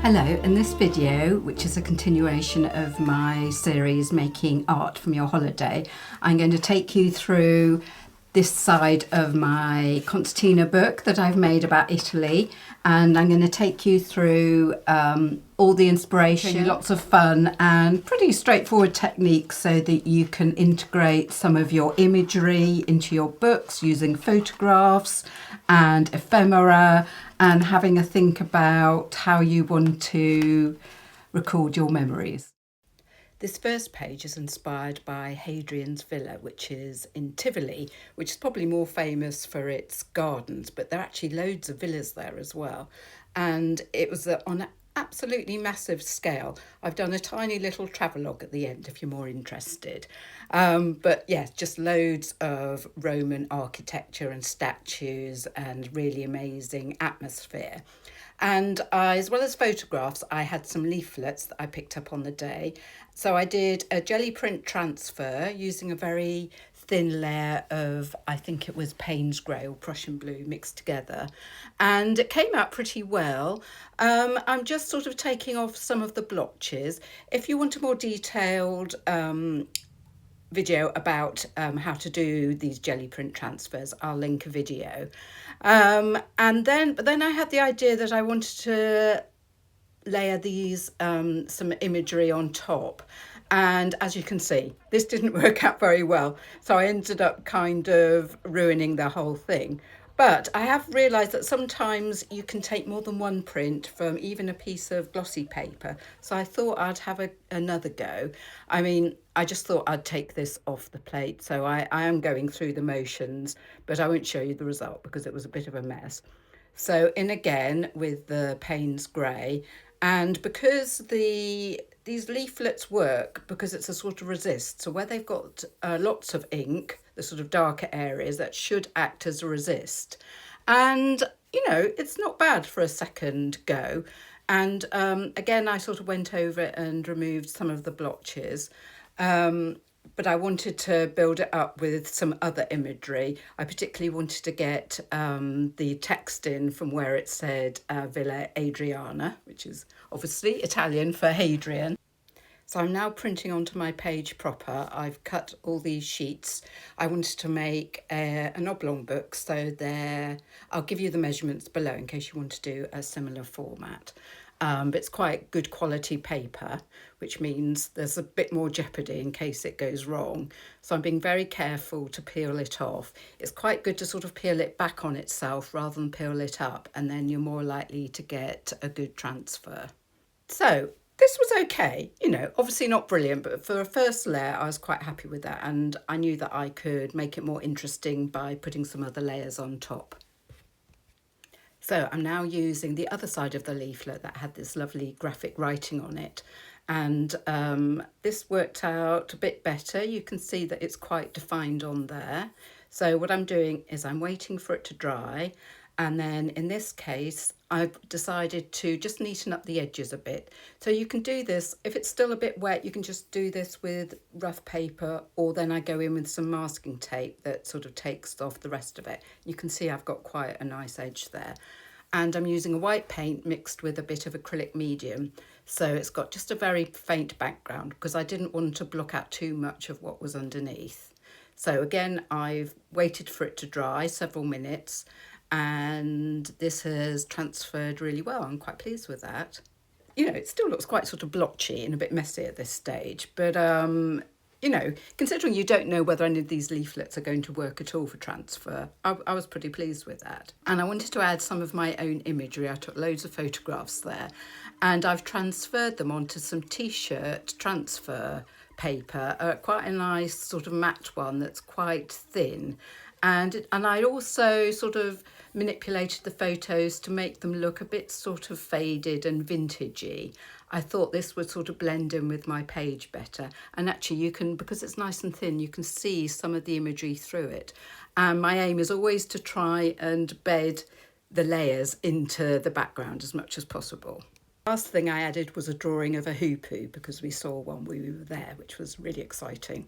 Hello, in this video, which is a continuation of my series Making Art from Your Holiday, I'm going to take you through this side of my concertina book that I've made about Italy, and I'm going to take you through all the inspiration, lots of fun and pretty straightforward techniques so that you can integrate some of your imagery into your books using photographs and ephemera and having a think about how you want to record your memories. This first page is inspired by Hadrian's Villa, which is in Tivoli, which is probably more famous for its gardens, but there are actually loads of villas there as well. And it was on an absolutely massive scale. I've done a tiny little travelogue at the end if you're more interested. But yeah, just loads of Roman architecture and statues and really amazing atmosphere. And as well as photographs, I had some leaflets that I picked up on the day. So I did a jelly print transfer using a very thin layer of, I think it was Payne's Grey or Prussian Blue mixed together. And it came out pretty well. I'm just sort of taking off some of the blotches. If you want a more detailed video about how to do these jelly print transfers, I'll link a video. But then I had the idea that I wanted to layer these some imagery on top, and as you can see, this didn't work out very well, so I ended up kind of ruining the whole thing. But I have realised that sometimes you can take more than one print from even a piece of glossy paper. So I thought I'd have another go. I mean, I just thought I'd take this off the plate. So I am going through the motions, but I won't show you the result because it was a bit of a mess. So in again with the Payne's Grey, and because these leaflets work because it's a sort of resist. So where they've got lots of ink, the sort of darker areas, that should act as a resist. And, you know, it's not bad for a second go. And again, I sort of went over it and removed some of the blotches. But I wanted to build it up with some other imagery. I particularly wanted to get the text in from where it said Villa Adriana, which is obviously Italian for Hadrian. So I'm now printing onto my page proper. I've cut all these sheets. I wanted to make an oblong book, so I'll give you the measurements below in case you want to do a similar format. But it's quite good quality paper, which means there's a bit more jeopardy in case it goes wrong. So I'm being very careful to peel it off. It's quite good to sort of peel it back on itself rather than peel it up, and then you're more likely to get a good transfer. So this was okay, you know, obviously not brilliant, but for a first layer, I was quite happy with that. And I knew that I could make it more interesting by putting some other layers on top. So I'm now using the other side of the leaflet that had this lovely graphic writing on it. And this worked out a bit better. You can see that it's quite defined on there. So what I'm doing is I'm waiting for it to dry. And then in this case, I've decided to just neaten up the edges a bit. So you can do this, if it's still a bit wet, you can just do this with rough paper, or then I go in with some masking tape that sort of takes off the rest of it. You can see I've got quite a nice edge there. And I'm using a white paint mixed with a bit of acrylic medium. So it's got just a very faint background because I didn't want to block out too much of what was underneath. So again, I've waited for it to dry several minutes, and this has transferred really well. I'm quite pleased with that. You know, it still looks quite sort of blotchy and a bit messy at this stage, but you know, considering you don't know whether any of these leaflets are going to work at all for transfer, I was pretty pleased with that. And I wanted to add some of my own imagery. I took loads of photographs there, and I've transferred them onto some t-shirt transfer paper, quite a nice sort of matte one that's quite thin. And I also sort of manipulated the photos to make them look a bit sort of faded and vintagey. I thought this would sort of blend in with my page better. And actually you can, because it's nice and thin, you can see some of the imagery through it. And my aim is always to try and bed the layers into the background as much as possible. Last thing I added was a drawing of a hoopoo because we saw one when we were there, which was really exciting.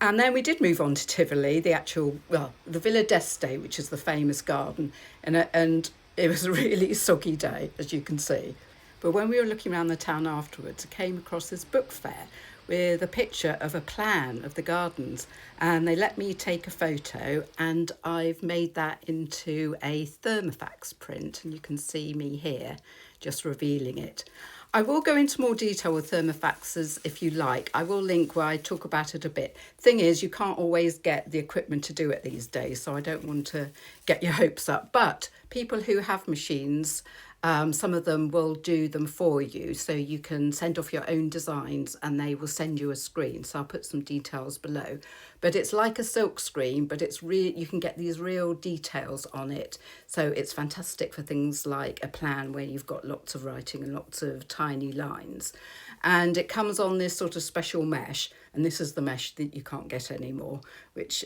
And then we did move on to Tivoli, the Villa d'Este, which is the famous garden. And it was a really soggy day, as you can see. But when we were looking around the town afterwards, I came across this book fair with a picture of a plan of the gardens, and they let me take a photo, and I've made that into a thermofax print, and you can see me here just revealing it. I will go into more detail with thermofaxes if you like. I will link where I talk about it a bit. Thing is, you can't always get the equipment to do it these days, so I don't want to get your hopes up. But people who have machines, some of them will do them for you, so you can send off your own designs and they will send you a screen. So I'll put some details below. But it's like a silk screen, but it's you can get these real details on it. So it's fantastic for things like a plan where you've got lots of writing and lots of tiny lines. And it comes on this sort of special mesh, and this is the mesh that you can't get anymore, which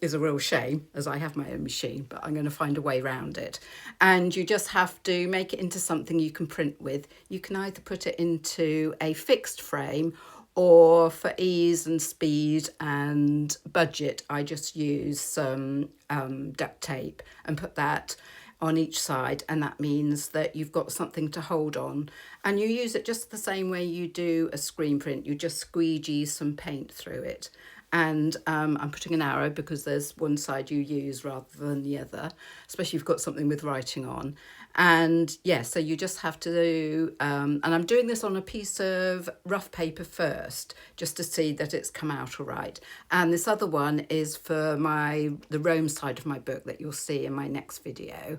is a real shame, as I have my own machine, but I'm going to find a way around it. And you just have to make it into something you can print with. You can either put it into a fixed frame, or for ease and speed and budget, I just use some duct tape and put that on each side, and that means that you've got something to hold on, and you use it just the same way you do a screen print. You just squeegee some paint through it, and I'm putting an arrow because there's one side you use rather than the other, especially if you've got something with writing on. And yeah, so you just have to do, and I'm doing this on a piece of rough paper first, just to see that it's come out all right. And this other one is for the Rome side of my book that you'll see in my next video.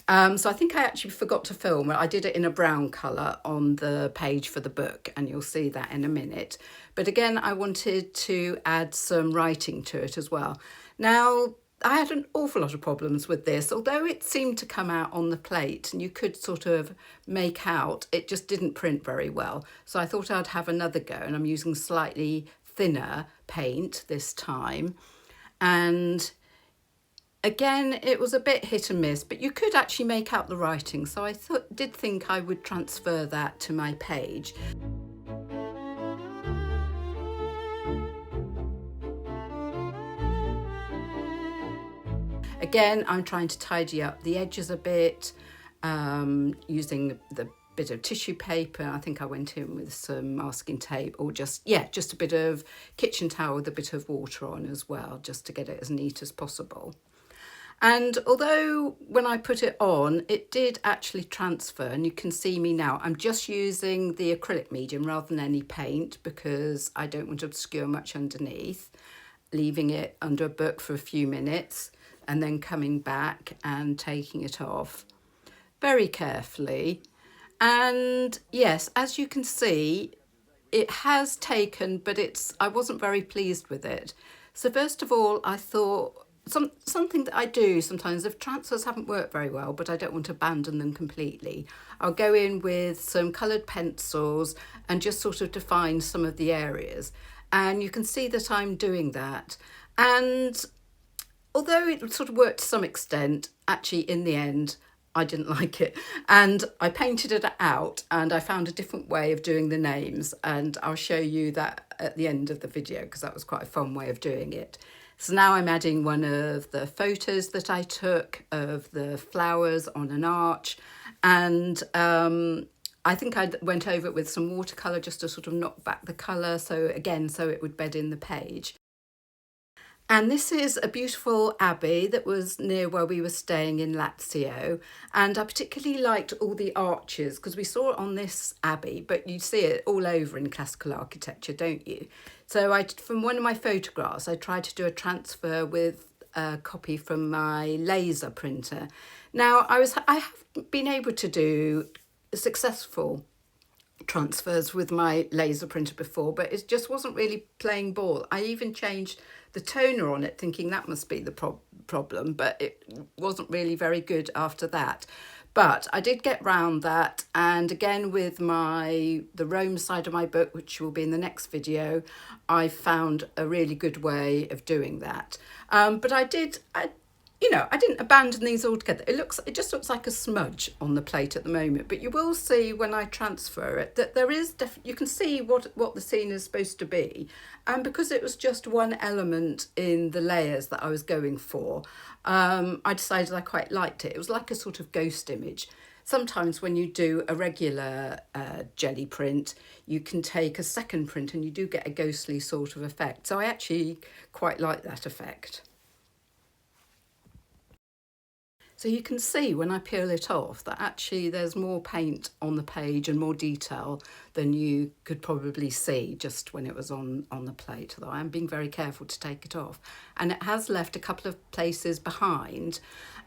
So I think I actually forgot to film it. I did it in a brown colour on the page for the book, and you'll see that in a minute. But again, I wanted to add some writing to it as well. Now, I had an awful lot of problems with this, although it seemed to come out on the plate and you could sort of make out, it just didn't print very well. So I thought I'd have another go, and I'm using slightly thinner paint this time. And again, it was a bit hit and miss, but you could actually make out the writing. So I did think I would transfer that to my page. Again, I'm trying to tidy up the edges a bit, using the bit of tissue paper. I think I went in with some masking tape, or just a bit of kitchen towel with a bit of water on as well, just to get it as neat as possible. And although when I put it on, it did actually transfer, and you can see me now. I'm just using the acrylic medium rather than any paint because I don't want to obscure much underneath, leaving it under a book for a few minutes and then coming back and taking it off very carefully. And yes, as you can see, it has taken, but I wasn't very pleased with it. So first of all, I thought, something that I do sometimes, if transfers haven't worked very well, but I don't want to abandon them completely, I'll go in with some coloured pencils and just sort of define some of the areas. And you can see that I'm doing that. And although it sort of worked to some extent, actually in the end, I didn't like it. And I painted it out, and I found a different way of doing the names. And I'll show you that at the end of the video, because that was quite a fun way of doing it. So now I'm adding one of the photos that I took of the flowers on an arch. And I think I went over it with some watercolour just to sort of knock back the colour. So it would bed in the page. And this is a beautiful abbey that was near where we were staying in Lazio. And I particularly liked all the arches, because we saw it on this abbey, but you see it all over in classical architecture, don't you? So from one of my photographs, I tried to do a transfer with a copy from my laser printer. Now, I have been able to do successful transfers with my laser printer before, but it just wasn't really playing ball. I even changed the toner on it, thinking that must be the problem, but it wasn't really very good after that. But I did get round that, and again with the Rome side of my book, which will be in the next video, I found a really good way of doing that. But I didn't abandon these altogether. It just looks like a smudge on the plate at the moment, but you will see when I transfer it that there is you can see what the scene is supposed to be. And because it was just one element in the layers that I was going for, I decided I quite liked it. It was like a sort of ghost image. sometimes when you do a regular jelly print, you can take a second print and you do get a ghostly sort of effect. So I actually quite like that effect. So you can see when I peel it off that actually there's more paint on the page and more detail than you could probably see just when it was on the plate, although I'm being very careful to take it off. And it has left a couple of places behind.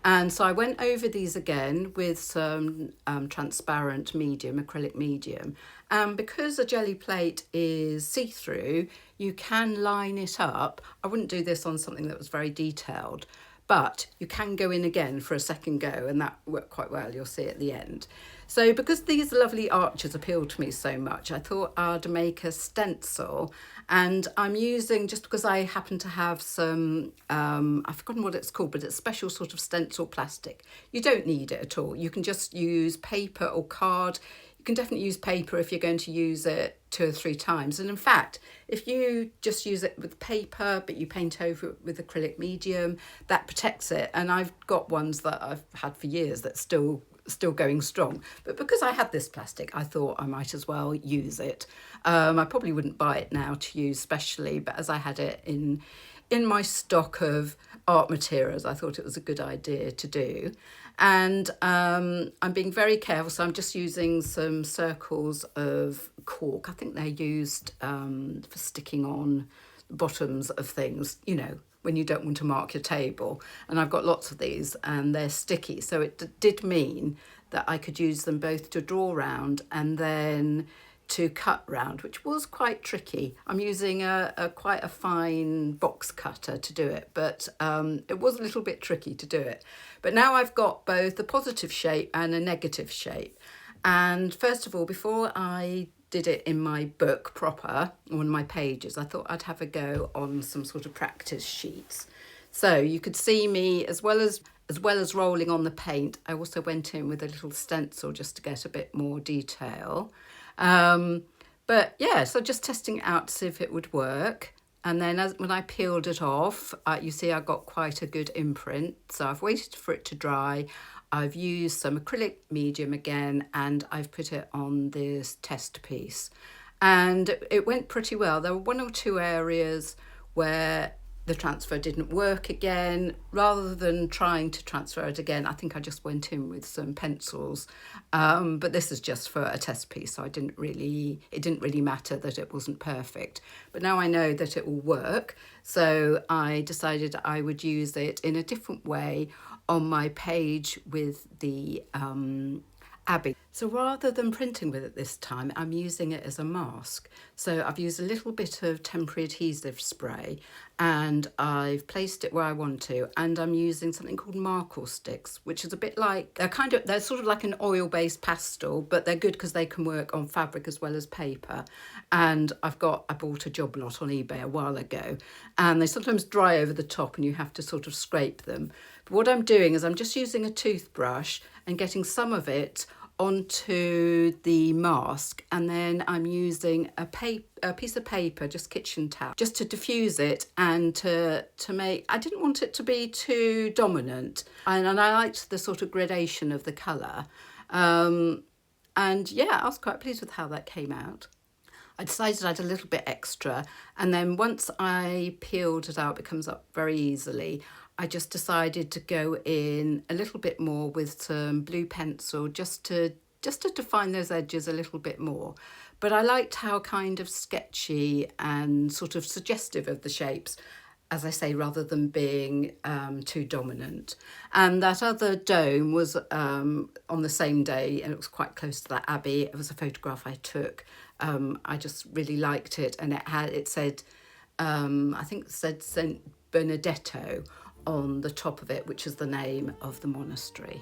And so I went over these again with some transparent medium, acrylic medium. And because a jelly plate is see-through, you can line it up. I wouldn't do this on something that was very detailed, but you can go in again for a second go, and that worked quite well. You'll see at the end. So because these lovely arches appealed to me so much, I thought I'd make a stencil, and I'm using, just because I happen to have some, I've forgotten what it's called, but it's special sort of stencil plastic. You don't need it at all. You can just use paper or card. You can definitely use paper if you're going to use it 2 or 3 times. And in fact, if you just use it with paper, but you paint over it with acrylic medium, that protects it. And I've got ones that I've had for years that's still going strong. But because I had this plastic, I thought I might as well use it. I probably wouldn't buy it now to use specially, but as I had it in my stock of art materials, I thought it was a good idea to do. And I'm being very careful, so I'm just using some circles of cork. I think they're used for sticking on the bottoms of things, you know, when you don't want to mark your table. And I've got lots of these and they're sticky, so it did mean that I could use them both to draw round and then to cut round, which was quite tricky. I'm using quite a fine box cutter to do it, but it was a little bit tricky to do it. But now I've got both a positive shape and a negative shape. And first of all, before I did it in my book proper, on my pages, I thought I'd have a go on some sort of practice sheets. So you could see me, as well as rolling on the paint, I also went in with a little stencil just to get a bit more detail. But yeah, so just testing it out to see if it would work. And then when I peeled it off, you see I got quite a good imprint. So I've waited for it to dry. I've used some acrylic medium again, and I've put it on this test piece. And it went pretty well. There were 1 or 2 areas where the transfer didn't work again. Rather than trying to transfer it again, I think I just went in with some pencils. But this is just for a test piece, so it didn't really matter that it wasn't perfect. But now I know that it will work, so I decided I would use it in a different way on my page with the Abbey. So rather than printing with it this time, I'm using it as a mask. So I've used a little bit of temporary adhesive spray and I've placed it where I want to, and I'm using something called Markle sticks, which is a bit like, they're sort of like an oil-based pastel, but they're good because they can work on fabric as well as paper. And I bought a job lot on eBay a while ago, and they sometimes dry over the top and you have to sort of scrape them. But what I'm doing is I'm just using a toothbrush and getting some of it onto the mask, and then I'm using a piece of paper, just kitchen towel, just to diffuse it and to make, I didn't want it to be too dominant, and I liked the sort of gradation of the colour, and yeah, I was quite pleased with how that came out. I decided I'd add a little bit extra, and then once I peeled it out, it comes up very easily. I just decided to go in a little bit more with some blue pencil just to define those edges a little bit more. But I liked how kind of sketchy and sort of suggestive of the shapes, as I say, rather than being too dominant. And that other dome was on the same day, and it was quite close to that abbey. It was a photograph I took. I just really liked it, and it said, I think it said St. Benedetto on the top of it, which is the name of the monastery.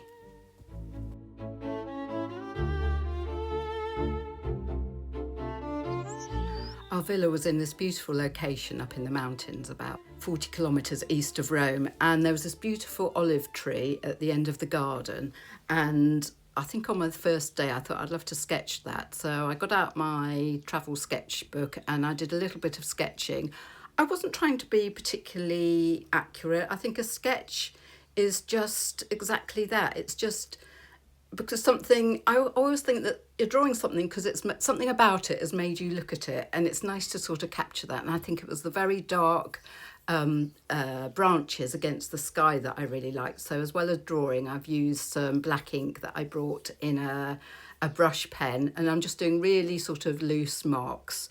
Our villa was in this beautiful location up in the mountains, about 40 kilometres east of Rome, and there was this beautiful olive tree at the end of the garden, and I think on my first day I thought I'd love to sketch that, so I got out my travel sketchbook and I did a little bit of sketching. I wasn't trying to be particularly accurate. I think a sketch is just exactly that. It's just because I always think that you're drawing something because it's something about it has made you look at it, and it's nice to sort of capture that. And I think it was the very dark branches against the sky that I really liked. So as well as drawing, I've used some black ink that I brought in a brush pen, and I'm just doing really sort of loose marks.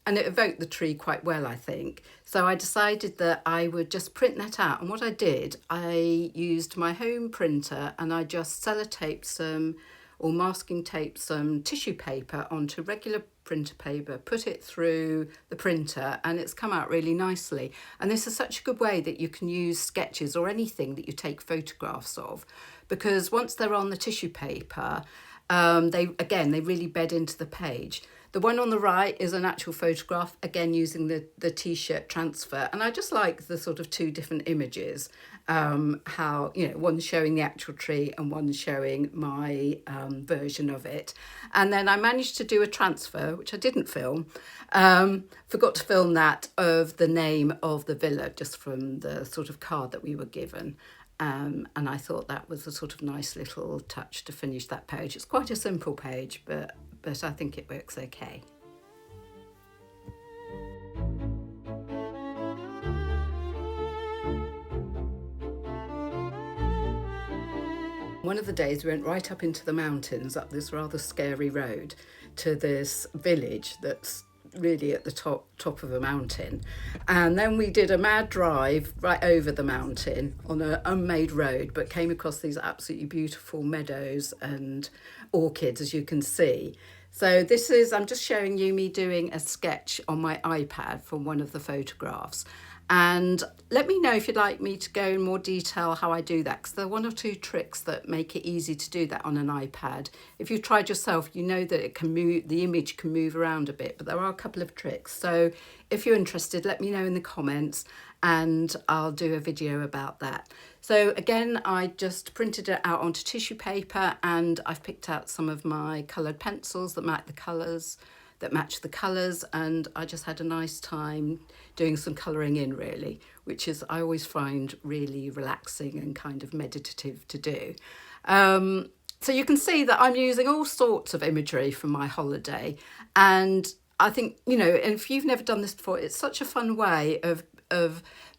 And it evoked the tree quite well, I think. So I decided that I would just print that out. And what I did, I used my home printer and I just sellotaped or masking taped some tissue paper onto regular printer paper, put it through the printer, and it's come out really nicely. And this is such a good way that you can use sketches or anything that you take photographs of, because once they're on the tissue paper, they really bed into the page. The one on the right is an actual photograph, again using the t-shirt transfer. And I just like the sort of two different images, how, one's showing the actual tree and one's showing my version of it. And then I managed to do a transfer, which I didn't film, forgot to film that, of the name of the villa, just from the sort of card that we were given. And I thought that was a sort of nice little touch to finish that page. It's quite a simple page, but I think it works okay. One of the days we went right up into the mountains, up this rather scary road, to this village that's really at the top of a mountain, and then we did a mad drive right over the mountain on an unmade road, but came across these absolutely beautiful meadows and orchids, as you can see. So I'm just showing you me doing a sketch on my iPad from one of the photographs. And let me know if you'd like me to go in more detail how I do that, because there are one or two tricks that make it easy to do that on an iPad. If you've tried yourself, you know that it can move, the image can move around a bit, but there are a couple of tricks. So if you're interested, let me know in the comments and I'll do a video about that. So again, I just printed it out onto tissue paper, and I've picked out some of my coloured pencils that match the colours, and I just had a nice time doing some colouring in, really, which is I always find really relaxing and kind of meditative to do. So you can see that I'm using all sorts of imagery from my holiday, and I think, and if you've never done this before, it's such a fun way of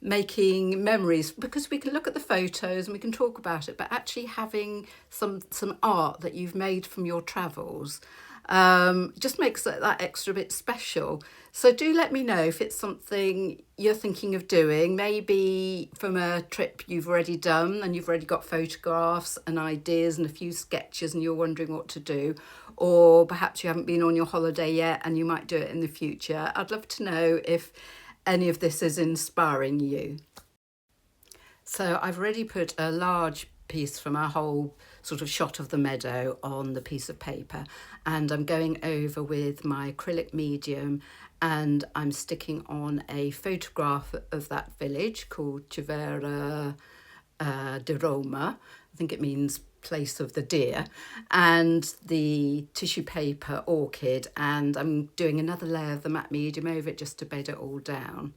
making memories, because we can look at the photos and we can talk about it, but actually having some art that you've made from your travels just makes that extra bit special. So do let me know if it's something you're thinking of doing, maybe from a trip you've already done and you've already got photographs and ideas and a few sketches and you're wondering what to do, or perhaps you haven't been on your holiday yet and you might do it in the future. I'd love to know if any of this is inspiring you. So I've already put a large piece from our whole sort of shot of the meadow on the piece of paper, and I'm going over with my acrylic medium and I'm sticking on a photograph of that village called Civera di Roma. I think it means place of the deer, and the tissue paper orchid, and I'm doing another layer of the matte medium over it just to bed it all down.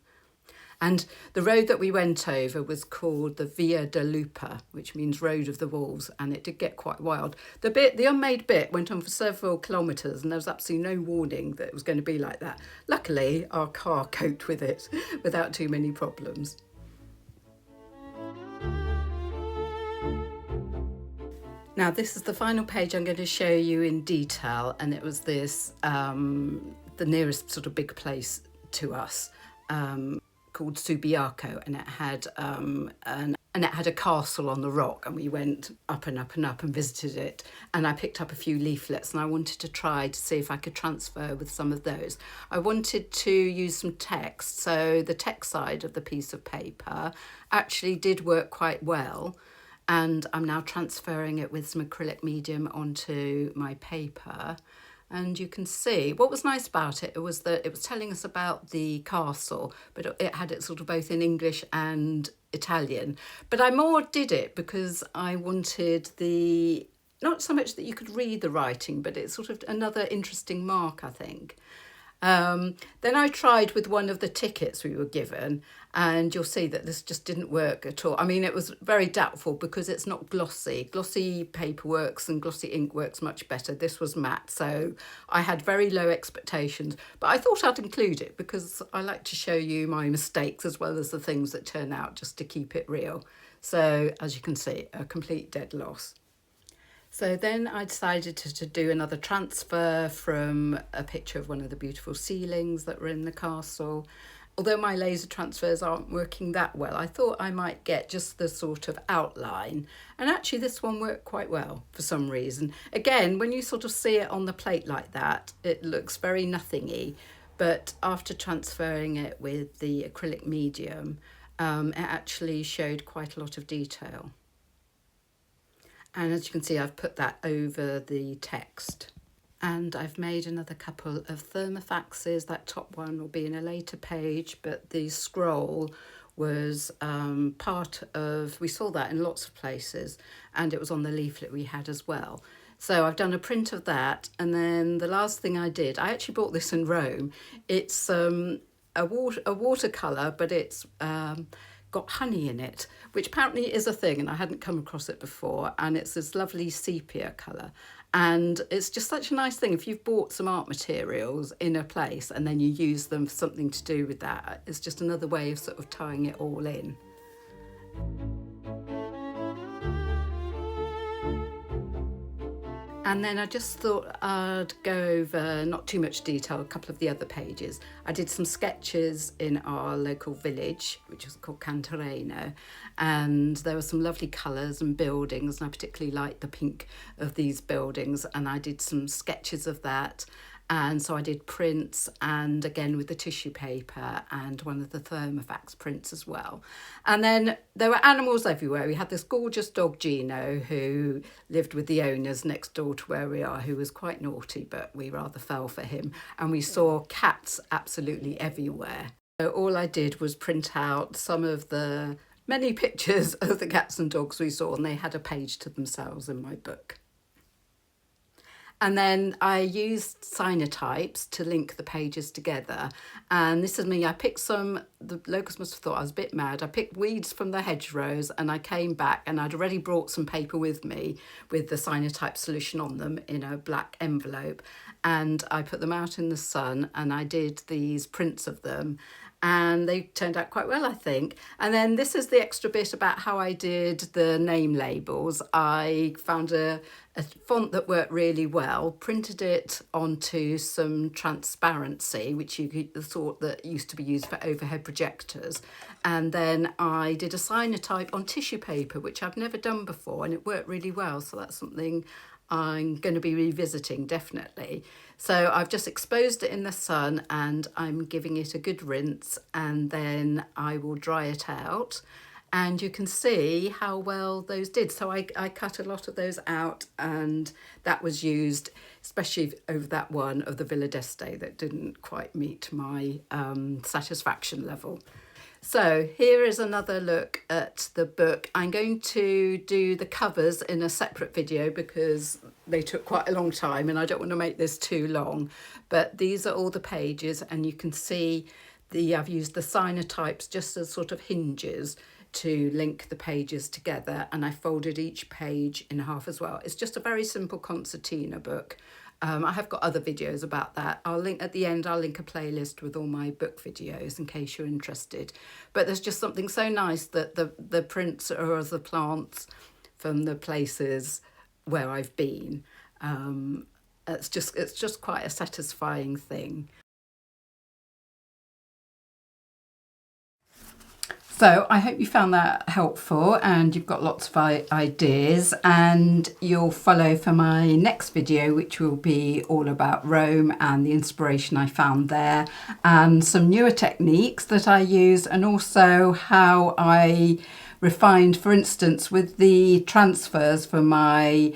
And the road that we went over was called the Via de Lupa, which means Road of the Wolves, and it did get quite wild. The unmade bit went on for several kilometres, and there was absolutely no warning that it was going to be like that. Luckily, our car coped with it without too many problems. Now, this is the final page I'm going to show you in detail, and it was this, the nearest sort of big place to us, called Subiaco, and it had a castle on the rock, and we went up and up and up and visited it, and I picked up a few leaflets and I wanted to try to see if I could transfer with some of those. I wanted to use some text, so the text side of the piece of paper actually did work quite well, and I'm now transferring it with some acrylic medium onto my paper. And you can see what was nice about it was that it was telling us about the castle, but it had it sort of both in English and Italian. But I more did it because I wanted not so much that you could read the writing, but it's sort of another interesting mark, I think. Then I tried with one of the tickets we were given, and you'll see that this just didn't work at all. I mean, it was very doubtful because it's not glossy. Glossy paper works and glossy ink works much better. This was matte, so I had very low expectations, but I thought I'd include it because I like to show you my mistakes as well as the things that turn out, just to keep it real. So as you can see, a complete dead loss. So then I decided to do another transfer from a picture of one of the beautiful ceilings that were in the castle. Although my laser transfers aren't working that well, I thought I might get just the sort of outline. And actually this one worked quite well for some reason. Again, when you sort of see it on the plate like that, it looks very nothingy. But after transferring it with the acrylic medium, it actually showed quite a lot of detail. And as you can see, I've put that over the text. And I've made another couple of thermofaxes. That top one will be in a later page, but the scroll was part of, we saw that in lots of places, and it was on the leaflet we had as well. So I've done a print of that, and then the last thing I did, I actually bought this in Rome. It's a watercolour, but it's got honey in it, which apparently is a thing, and I hadn't come across it before, and it's this lovely sepia colour. And it's just such a nice thing if you've bought some art materials in a place and then you use them for something to do with that. It's just another way of sort of tying it all in. And then I just thought I'd go over, not too much detail, a couple of the other pages. I did some sketches in our local village, which is called Cantoreno, and there were some lovely colours and buildings, and I particularly liked the pink of these buildings, and I did some sketches of that. And so I did prints, and again with the tissue paper and one of the thermofax prints as well. And then there were animals everywhere. We had this gorgeous dog, Gino, who lived with the owners next door to where we are, who was quite naughty, but we rather fell for him. And we saw cats absolutely everywhere. So all I did was print out some of the many pictures of the cats and dogs we saw, and they had a page to themselves in my book. And then I used cyanotypes to link the pages together. And this is me, I picked some, the locals must have thought I was a bit mad. I picked weeds from the hedgerows, and I came back and I'd already brought some paper with me with the cyanotype solution on them in a black envelope. And I put them out in the sun, and I did these prints of them. And they turned out quite well, I think. And then this is the extra bit about how I did the name labels. I found a font that worked really well, printed it onto some transparency, which the sort that used to be used for overhead projectors. And then I did a cyanotype on tissue paper, which I've never done before, and it worked really well. So that's something I'm going to be revisiting, definitely. So I've just exposed it in the sun, and I'm giving it a good rinse, and then I will dry it out. And you can see how well those did. So I cut a lot of those out, and that was used, especially over that one of the Villa d'Este that didn't quite meet my satisfaction level. So here is another look at the book. I'm going to do the covers in a separate video because they took quite a long time, and I don't want to make this too long. But these are all the pages, and you can see I've used the cyanotypes just as sort of hinges to link the pages together, and I folded each page in half as well. It's just a very simple concertina book. I have got other videos about that. I'll link at the end, I'll link a playlist with all my book videos in case you're interested. But there's just something so nice that the prints are of the plants from the places where I've been. It's just quite a satisfying thing. So I hope you found that helpful, and you've got lots of ideas, and you'll follow for my next video, which will be all about Rome and the inspiration I found there, and some newer techniques that I use, and also how I refined, for instance, with the transfers for my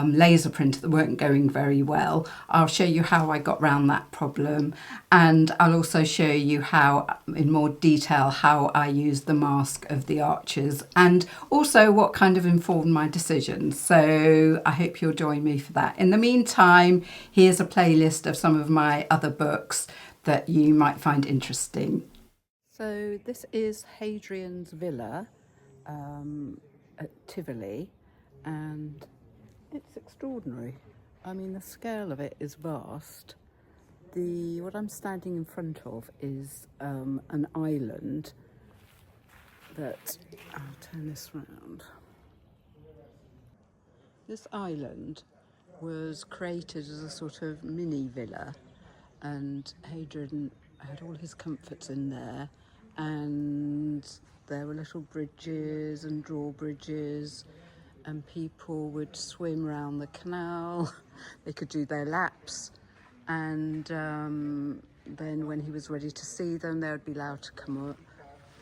laser printer that weren't going very well. I'll show you how I got around that problem, and I'll also show you how, in more detail, how I used the mask of the archers, and also what kind of informed my decisions. So I hope you'll join me for that. In the meantime, here's a playlist of some of my other books that you might find interesting. So this is Hadrian's Villa at Tivoli, and it's extraordinary. I mean, the scale of it is vast. What I'm standing in front of is an island that, I'll turn this round. This island was created as a sort of mini villa, and Hadrian had all his comforts in there, and there were little bridges and drawbridges, and people would swim around the canal. They could do their laps, and then when he was ready to see them, they would be allowed to come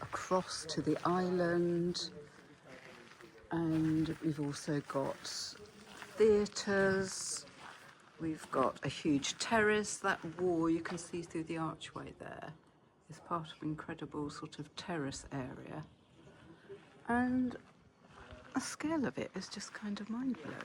across to the island. And we've also got theatres. We've got a huge terrace. That wall you can see through the archway there is part of an incredible sort of terrace area. And the scale of it is just kind of mind-blowing.